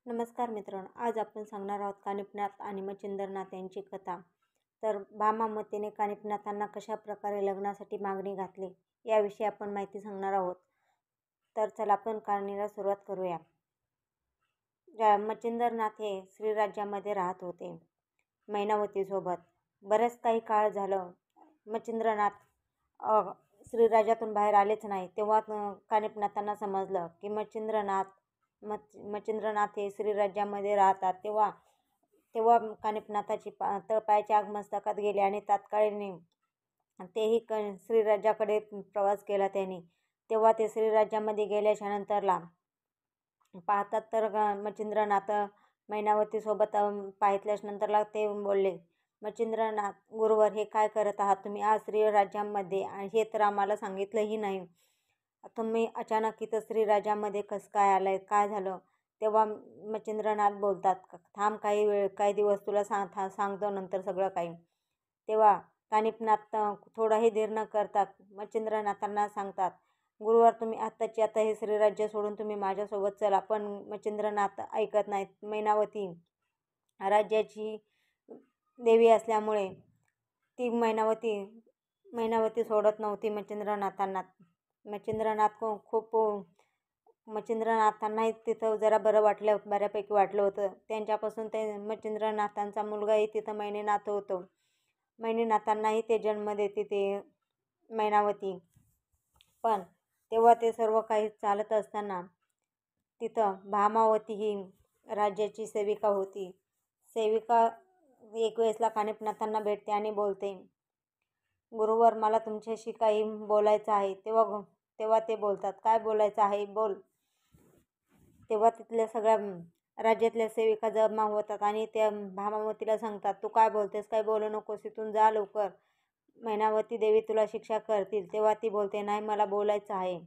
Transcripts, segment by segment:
नमस्कार मित्रांनो, आज आपण सांगणार आहोत कानिफनाथ आणि मच्छिंद्रनाथ यांची कथा. तर भामावतीने कानिफनाथांना कशा प्रकारे लग्नासाठी मागणी घातली याविषयी आपण माहिती सांगणार आहोत. तर चला आपण कहाणीला सुरुवात करूया. मच्छिंद्रनाथ हे श्रीराज्यामध्ये राहत होते मैनावतीसोबत. बरेच काही काळ झालं मच्छिंद्रनाथ श्रीराज्यातून बाहेर आलेच नाही. तेव्हा कानिफनाथांना समजलं की मच्छिंद्रनाथ हे श्रीराज्यामध्ये राहतात. तेव्हा कानिफनाथाची तळपायाची आग मस्तकात गेली आणि तात्काळाने तेही श्रीराज्याकडे प्रवास केला त्यांनी. तेव्हा ते श्रीराज्यामध्ये गेल्याच्या नंतरला पाहतात तर मच्छिंद्रनाथ मैनावतीसोबत पाहितल्याच्या नंतरला ते बोलले, मच्छिंद्रनाथ गुरुवर, हे काय करत आहात तुम्ही आज श्रीराज्यामध्ये? हे तर आम्हाला सांगितलंही नाही. तुम्ही अचानक इथं श्रीराज्यामध्ये कसं काय आलाय? काय झालं? तेव्हा मच्छिंद्रनाथ बोलतात, थांब काही दिवस तुला सांगतो नंतर सगळं काही. तेव्हा कानिफनाथ थोडाही धीर न करता मच्छिंद्रनाथांना सांगतात, गुरुवर, तुम्ही आत्ताची आता हे श्रीराज्य सोडून तुम्ही माझ्यासोबत चला. पण मच्छिंद्रनाथ ऐकत नाहीत. मैनावती राज्याची देवी असल्यामुळे ती मैनावती सोडत नव्हती मच्छिंद्रनाथांना. मच्छिंद्रनाथांनाही तिथं जरा बऱ्यापैकी वाटलं होतं. त्यांच्यापासून ते मच्छिंद्रनाथांचा मुलगाही तिथं मैनेनाथ होतो. मैनेनाथांनाही ते जन्म देते ते मैनावती. पण तेव्हा ते सर्व काही चालत असताना तिथं भामावती ही राज्याची सेविका होती. सेविका एक वेळेसला कानिफनाथांना भेटते आणि बोलते, गुरुवर, मला तुमच्याशी काही बोलायचं आहे. तेव्हा ते बोलतात, काय बोलायचं आहे? बोल. तेव्हा तिथल्या सगळ्या राज्यातल्या सेविका जमा होतात आणि त्या भामावतीला सांगतात, तू काय बोलतेस? काय बोलू नकोस, इथून जा लवकर, मैनावती देवी तुला शिक्षा करतील. तेव्हा ती बोलते, नाही, मला बोलायचं आहे.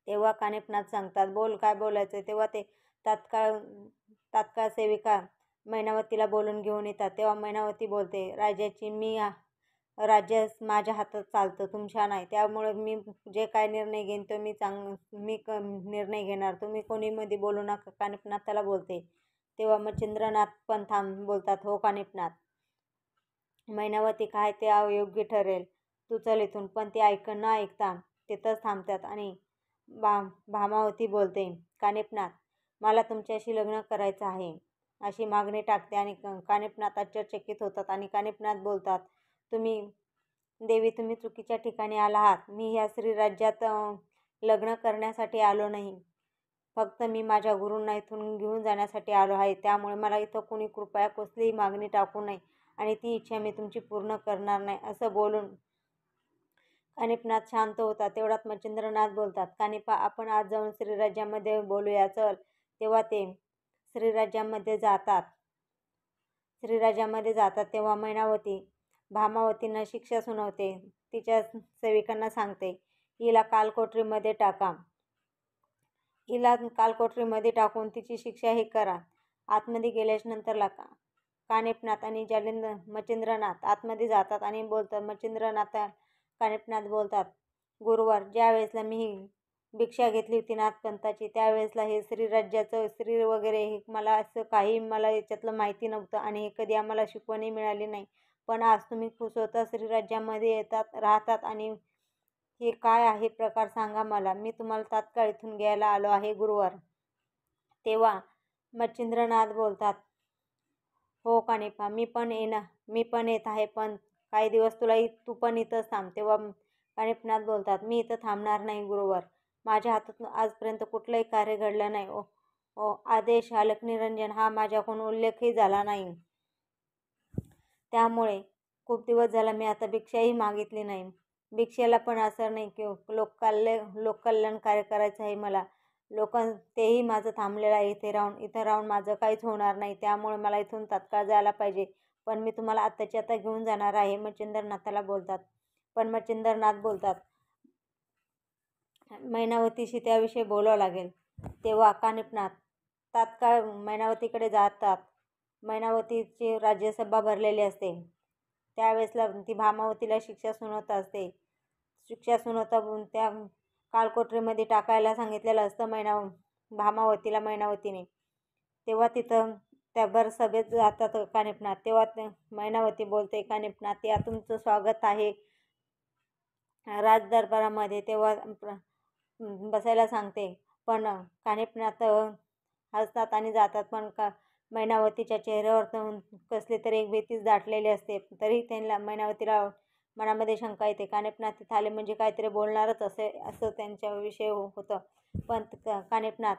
तेव्हा कानिफनाथ सांगतात, बोल, काय बोलायचं? तेव्हा ते तात्काळ सेविका मैनावतीला बोलून घेऊन येतात. तेव्हा मैनावती बोलते, राज्य माझ्या हातात चालतं, तुमच्या नाही. त्यामुळे मी जे काय निर्णय घेईन तो मी निर्णय घेणार. तुम्ही कोणी मध्ये बोलू नका, कानिफनाथाला बोलते. तेव्हा मच्छिंद्रनाथ पण बोलतात, हो कानिफनाथ, मैनावती काय ते अयोग्य ठरेल, तू चल इथून. पण ते न ऐकता तिथंच थांबतात आणि भामावती बोलते, कानिफनाथ, मला तुमच्याशी लग्न करायचं आहे अशी मागणी टाकते. आणि कानिफनाथ आश्चर्यचकित होतात आणि कानिफनाथ बोलतात, तुम्ही चुकीच्या ठिकाणी आला आहात. मी ह्या श्रीराज्यात लग्न करण्यासाठी आलो नाही. फक्त मी माझ्या गुरूंना इथून घेऊन जाण्यासाठी आलो आहे. त्यामुळे मला इथं कोणी कृपया कसलीही मागणी टाकू नये आणि ती इच्छा मी तुमची पूर्ण करणार नाही. असं बोलून कानिफनाथ शांत होतात. तेवढ्यात मच्छिंद्रनाथ बोलतात, कानिफा, आपण आज जाऊन श्रीराज्यामध्ये बोलूया, चल. तेव्हा ते श्रीराज्यामध्ये जातात. तेव्हा मैनावती भामावतींना शिक्षा सुनावते. तिच्या सेविकांना सांगते, हिला कालकोठरीमध्ये टाकून तिची शिक्षा ही करा. आतमध्ये गेल्याच्या नंतरला कानिफनाथ आणि मच्छिंद्रनाथ आतमध्ये जातात आणि बोलतात. कानिफनाथ बोलतात, गुरुवर, ज्या वेळेसला मी भिक्षा घेतली होती नाथपंथाची, त्यावेळेसला हे श्रीराज्याचं श्री वगैरे हे मला याच्यातलं माहिती नव्हतं आणि हे कधी आम्हाला शिकवणही मिळाली नाही. पण आज तुम्ही स्वतः श्रीराज्यामध्ये राहतात आणि हे काय आहे प्रकार सांगा मला. मी तुम्हाला तात्काळ इथून घ्यायला आलो आहे गुरुवर. तेव्हा मच्छिंद्रनाथ बोलतात, हो कानिफा, मी पण येत आहे, पण काही दिवस तू पण इथंच थांब. तेव्हा कानिफनाथ बोलतात, मी इथं थांबणार नाही गुरुवर. माझ्या हातातून आजपर्यंत कुठलंही कार्य घडलं नाही. आदेश अलकनिरंजन हा माझ्याकडून उल्लेखही झाला नाही. त्यामुळे खूप दिवस झाला मी आता भिक्षाही मागितली नाही. भिक्षेला पण असर नाही की लोककल्याण कार्य करायचं आहे मला. तेही माझं थांबलेलं आहे. इथं राहून माझं काहीच होणार नाही. त्यामुळे मला इथून तात्काळ जायला पाहिजे. पण मी तुम्हाला आत्ताच्या आता घेऊन जाणार आहे, मच्छिंद्रनाथाला बोलतात. पण मच्छिंद्रनाथ बोलतात, मैनावतीशी त्याविषयी बोलावं लागेल. तेव्हा कानिफनाथ तात्काळ मैनावतीकडे जातात. मैनावतीची राज्यसभा भरलेली असते. त्यावेळेसला ती भामावतीला शिक्षा सुनावत असते. त्या कालकोठरीमध्ये टाकायला सांगितलेलं असतं मैनावतीने. तेव्हा तिथं त्या सभेत जातात कानिफनाथ. तेव्हा मैनावती बोलते, कानिफनाथ या तुमचं स्वागत आहे राजदरबारामध्ये. तेव्हा बसायला सांगते, पण कानिफनाथ हसतात आणि जातात. पण मैनावतीच्या चेहऱ्यावर कसली तरी एक भीतीच दाटलेली असते. तरी त्यांना मैनावतीला मनामध्ये शंका येते. कानिफनाथ तिथे आले म्हणजे काहीतरी बोलणारच असं त्यांच्या विषय होतं. पण कानिफनाथ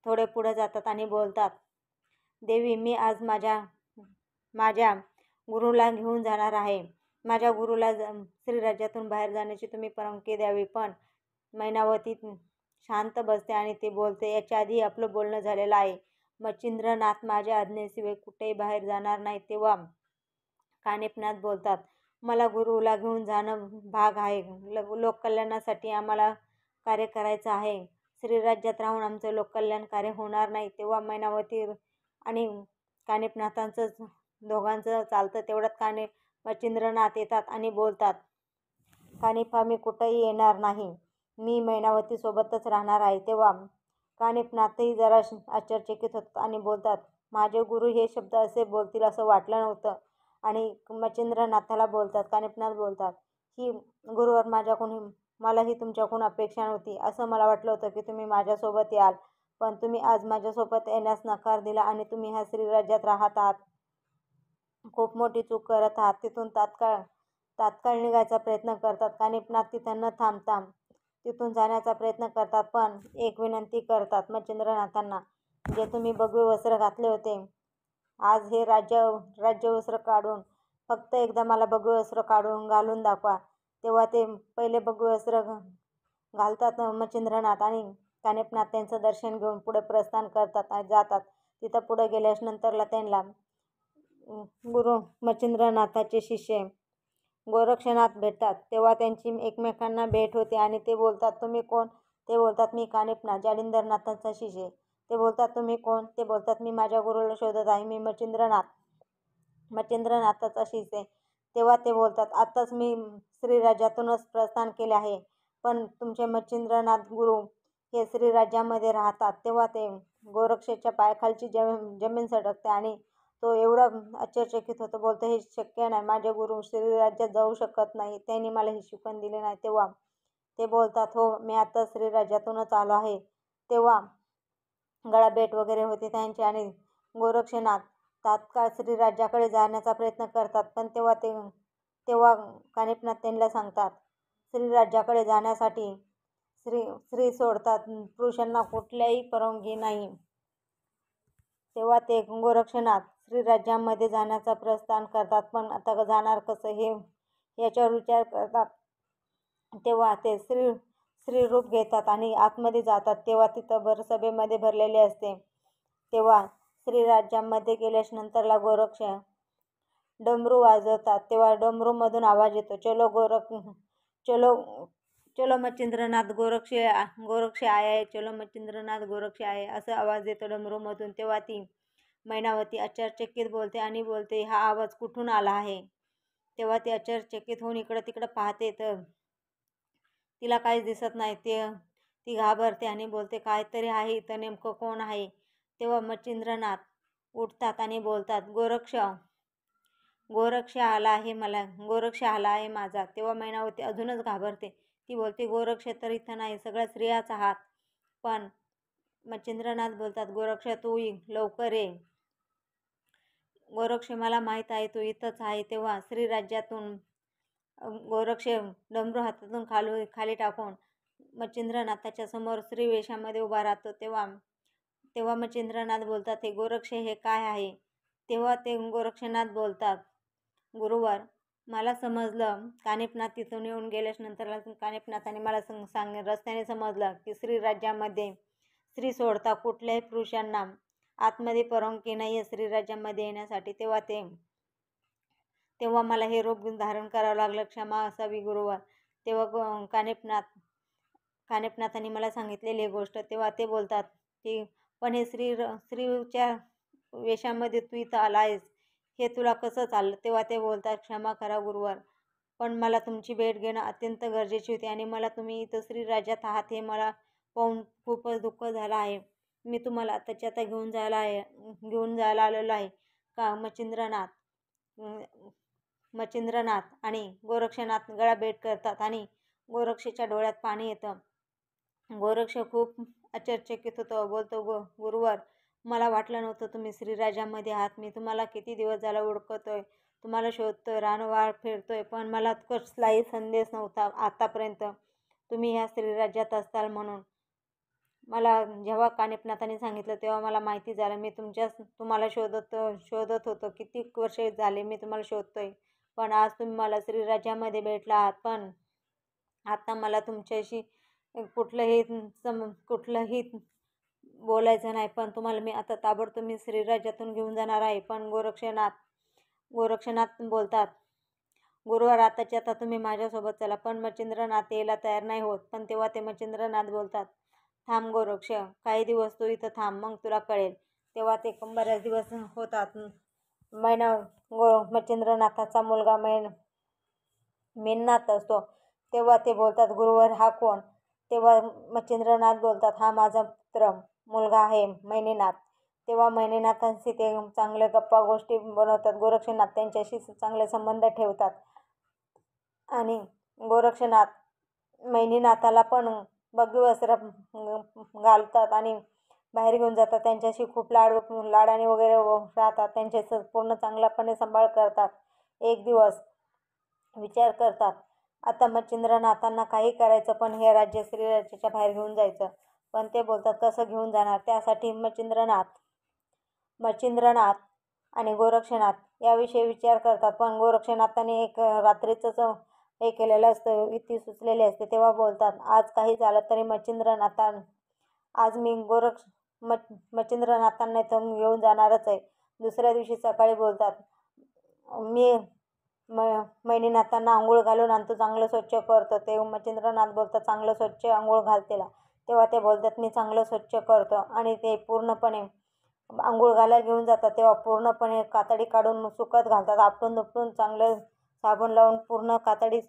थोडे पुढे जातात आणि बोलतात, देवी मी आज माझ्या गुरुला घेऊन जाणार आहे. माझ्या गुरुला श्रीराज्यातून बाहेर जाण्याची तुम्ही परवानगी द्यावी. पण मैनावती शांत बसते आणि ती बोलते, याच्या आधी आपलं बोलणं झालेलं आहे. मच्छिंद्रनाथ माझ्या आज्ञेशिवाय कुठेही बाहेर जाणार नाही. तेव्हा कानिफनाथ बोलतात, मला गुरुला घेऊन जाणं भाग आहे. लोककल्याणासाठी आम्हाला कार्य करायचं आहे. श्रीराज्यात राहून आमचं लोककल्याण कार्य होणार नाही. तेव्हा मैनावती आणि कानिफनाथांचं दोघांचं चालतं. तेवढ्यात मच्छिंद्रनाथ येतात आणि बोलतात, कानिफा मी कुठंही येणार नाही. मी मैनावतीसोबतच राहणार आहे. तेव्हा कानिफनाथही जरा आश्चर्यचकित होतात आणि बोलतात, माझे गुरु हे शब्द असे बोलतील असं वाटलं नव्हतं. आणि मच्छिंद्रनाथाला बोलतात, कानिफनाथ बोलतात, ही गुरुवर मलाही तुमच्याकडून अपेक्षा नव्हती. असं मला वाटलं होतं की तुम्ही माझ्यासोबत याल, पण तुम्ही आज माझ्यासोबत येण्यास नकार दिला आणि तुम्ही ह्या श्रीराज्यात राहत आहात. खूप मोठी चूक करत आहात. तिथून तात्काळ निघायचा प्रयत्न करतात. कानिफनाथ तिथं न थांबता तिथून जाण्याचा प्रयत्न करतात, पण एक विनंती करतात मच्छिंद्रनाथांना, जे तुम्ही भगवे वस्त्र घातले होते, आज हे राज्यवस्त्र काढून फक्त एकदा मला भगवे वस्त्र घालून दाखवा. तेव्हा ते पहिले भगवे वस्त्र घालतात मच्छिंद्रनाथ आणि कानिफनाथ त्यांचं दर्शन घेऊन पुढे प्रस्थान करतात आणि जातात. तिथं पुढे गेल्यानंतरला त्यांना गुरु मच्छिंद्रनाथाचे शिष्य गोरक्षनाथ भेटतात. तेव्हा त्यांची एकमेकांना भेट होते आणि ते बोलतात, तुम्ही कोण? ते बोलतात, मी कानिफनाथ, जालिंदरनाथांचा शिष्य. ते बोलतात, तुम्ही कोण? ते बोलतात, मी माझ्या गुरुला शोधत आहे. मी मच्छिंद्रनाथाचा शिष्य. तेव्हा ते बोलतात, आत्ताच मी श्रीराज्यातूनच प्रस्थान केले आहे, पण तुमचे मच्छिंद्रनाथ गुरु हे श्रीराज्यामध्ये राहतात. तेव्हा ते गोरक्षच्या पायाखालची जमीन सटकते आणि तो एवढा आश्चर्यचकित होतो, बोलतो, हे शक्य नाही. माझे गुरु श्रीराज्यात जाऊ शकत नाही. त्यांनी मला ही शिकवण दिली नाही. तेव्हा ते बोलतात, हो मी आता श्रीराज्यातूनच आलो आहे. तेव्हा गळाभेट वगैरे होते त्यांची आणि गोरक्षनाथ तात्काळ श्रीराज्याकडे जाण्याचा प्रयत्न करतात. पण तेव्हा कानिफनाथ त्यांना सांगतात, श्रीराज्याकडे जाण्यासाठी स्त्री सोडतात, पुरुषांना कुठल्याही परवानगी नाही. तेव्हा ते गोरक्षनाथ श्रीराज्यामध्ये जाण्याचा प्रस्थान करतात, पण आता जाणार कसं हे याच्यावर विचार करतात. तेव्हा ते स्त्रीरूप घेतात आणि आतमध्ये जातात. तेव्हा तिथं सभेमध्ये भरलेले असते. तेव्हा श्रीराज्यामध्ये गेल्यानंतरला गोरक्ष डमरू वाजवतात. तेव्हा डमरूमधून आवाज येतो, चलो मच्छिंद्रनाथ गोरक्ष आये, चलो मच्छिंद्रनाथ गोरक्ष आये, असं आवाज येतो डमरूमधून. तेव्हा ती मैनावती आश्चर्यचकित बोलते आणि बोलते, हा आवाज कुठून आला आहे? तेव्हा ती आश्चर्यचकित होऊन इकडं तिकडं पाहते, तर तिला काहीच दिसत नाही. ती घाबरते आणि बोलते, काहीतरी आहे इथं, नेमकं कोण आहे? तेव्हा मच्छिंद्रनाथ उठतात आणि बोलतात, गोरक्ष आला आहे माझा. तेव्हा मैनावती अजूनच घाबरते. ती बोलते, गोरक्ष तर इथं नाही, सगळ्या स्त्रियाच आहात. पण मच्छिंद्रनाथ बोलतात, गोरक्ष तू लवकर ये. गोरक्ष मला माहीत आहे तू इथंच आहे. तेव्हा श्रीराज्यातून गोरक्ष डमरू हातातून खाली टाकून मच्छिंद्रनाथाच्या समोर स्त्रीवेशामध्ये उभा राहतो. तेव्हा मच्छिंद्रनाथ बोलतात, हे गोरक्ष हे काय आहे? तेव्हा ते गोरक्षनाथ बोलतात, गुरुवर मला समजलं, कानिफनाथ तिथून येऊन गेल्यानंतर कानिफनाथाने मला रस्त्याने समजलं की श्रीराज्यामध्ये स्त्री सोडता कुठल्याही पुरुषांना आतमध्ये परवानगी नाही आहे श्रीराज्यामध्ये येण्यासाठी. तेव्हा मला हे रूप धारण करावं लागलं, क्षमा असावी गुरुवर. तेव्हा कानिफनाथांनी मला सांगितलेली गोष्ट. तेव्हा ते बोलतात की पण हे स्त्रीच्या वेशामध्ये तू इथं आला आहेस, हे तुला कसं चाललं? तेव्हा ते बोलतात, क्षमा करा गुरुवर, पण मला तुमची भेट घेणं अत्यंत गरजेची होती आणि मला तुम्ही इथं श्रीराज्यात आहात हे मला पाहून खूपच दुःख झालं आहे. मी तुम्हाला आताच्या आता घेऊन जायला आलेलो आहे. का मच्छिंद्रनाथ आणि गोरक्षनाथ गळाभेट करतात आणि गोरक्षच्या डोळ्यात पाणी येतं. गोरक्ष खूप आश्चर्यचकित होतो. बोलतो, गुरुवर, मला वाटलं नव्हतं तुम्ही श्रीराजामध्ये आहात. मी तुम्हाला किती दिवस झाला ओळखतोय, तुम्हाला शोधतोय, रानवार फिरतोय, पण मला कसलाही संदेश नव्हता आतापर्यंत तुम्ही ह्या श्रीराज्यात असताल म्हणून. मला जेव्हा कानिफनाथाने सांगितलं तेव्हा मला माहिती झालं. मी तुम्हाला शोधत होतो. किती वर्षे झाले मी तुम्हाला शोधतोय, पण आज तुम्ही मला श्रीराज्यामध्ये भेटला आहात. पण आता मला तुमच्याशी कुठलंही बोलायचं नाही. पण तुम्हाला मी आता ताबडतोब मी श्रीराज्यातून घेऊन जाणार आहे. पण गोरक्षनाथ बोलतात, गुरुवार आताच्या आता तुम्ही माझ्यासोबत चला. पण मच्छिंद्रनाथ यायला तयार नाही होत. पण तेव्हा ते मच्छिंद्रनाथ बोलतात, थांब गोरक्ष, काही दिवस तू इथं थांब, मग तुला कळेल. तेव्हा ते बऱ्याच दिवस होतात. मच्छिंद्रनाथाचा मुलगा मेननाथ असतो. तेव्हा ते बोलतात, गुरुवर हा कोण? तेव्हा मच्छिंद्रनाथ बोलतात, हा माझा पुत्र मुलगा आहे मैनेनाथ. तेव्हा मैनेनाथांशी ते चांगले गप्पा गोष्टी बनवतात. गोरक्षनाथ त्यांच्याशी चांगले संबंध ठेवतात आणि गोरक्षनाथ मैनेनाथाला पण भगवी वस्त्र घालतात आणि बाहेर घेऊन जातात. त्यांच्याशी खूप लाडाने वगैरे राहतात. त्यांचे पूर्ण चांगल्यापणे सांभाळ करतात. एक दिवस विचार करतात, आता मच्छिंद्रनाथांना काही करायचं, पण हे राज्य श्रीराज्याच्या बाहेर घेऊन जायचं. पण ते बोलतात, कसं घेऊन जाणार? त्यासाठी मच्छिंद्रनाथ आणि गोरक्षनाथ याविषयी विचार करतात. पण गोरक्षनाथाने एक रात्रीचंच हे केलेलं असतं, युक्ती सुचलेली असते. तेव्हा बोलतात, आज काही झालं तरी आज मी मच्छिंद्रनाथांना इथून घेऊन जाणारच आहे. दुसऱ्या दिवशी सकाळी बोलतात, मी मैनेनाथांना आंघोळ घालून आणतो, चांगलं स्वच्छ करतो. ते मच्छिंद्रनाथ बोलतात, चांगलं स्वच्छ आंघोळ घाल त्याला. तेव्हा ते बोलतात, मी चांगलं स्वच्छ करतो. आणि ते पूर्णपणे आंघोळ घालायला घेऊन जातात. तेव्हा पूर्णपणे कातडी काढून सुकत घालतात. आपटून दुपटून चांगलं साबण लावून पूर्ण कातडी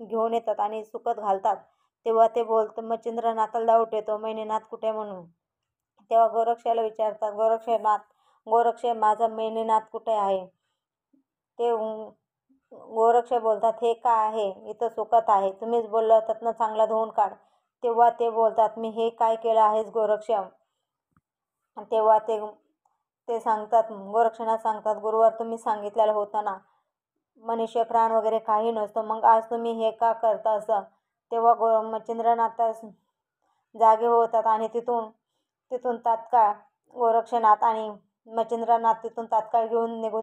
घेऊन येतात आणि सुकत घालतात. तेव्हा ते मच्छिंद्रनाथाला डाऊट येतो, मैनेनाथ कुठे म्हणून. तेव्हा गोरक्षाला विचारतात, गोरक्ष, माझा मैनेनाथ कुठे आहे? ते गोरक्ष बोलतात, हे काय आहे? इथं सुकत आहे. तुम्हीच बोलला होतात ना, चांगला धुवून काढ. तेव्हा ते बोलतात, मी हे काय केलं आहेस गोरक्ष? तेव्हा ते सांगतात, गोरक्षनाथ सांगतात, गुरुवार तुम्ही सांगितलेलं होतं ना, मनुष्य प्राण वगैरे काही नसतो, मग आज तुम्ही हे का करता असं? तेव्हा मच्छिंद्रनाथ जागे होतात आणि तिथून तात्काळ गोरक्षनाथ आणि मच्छिंद्रनाथ तिथून तात्काळ घेऊन निघून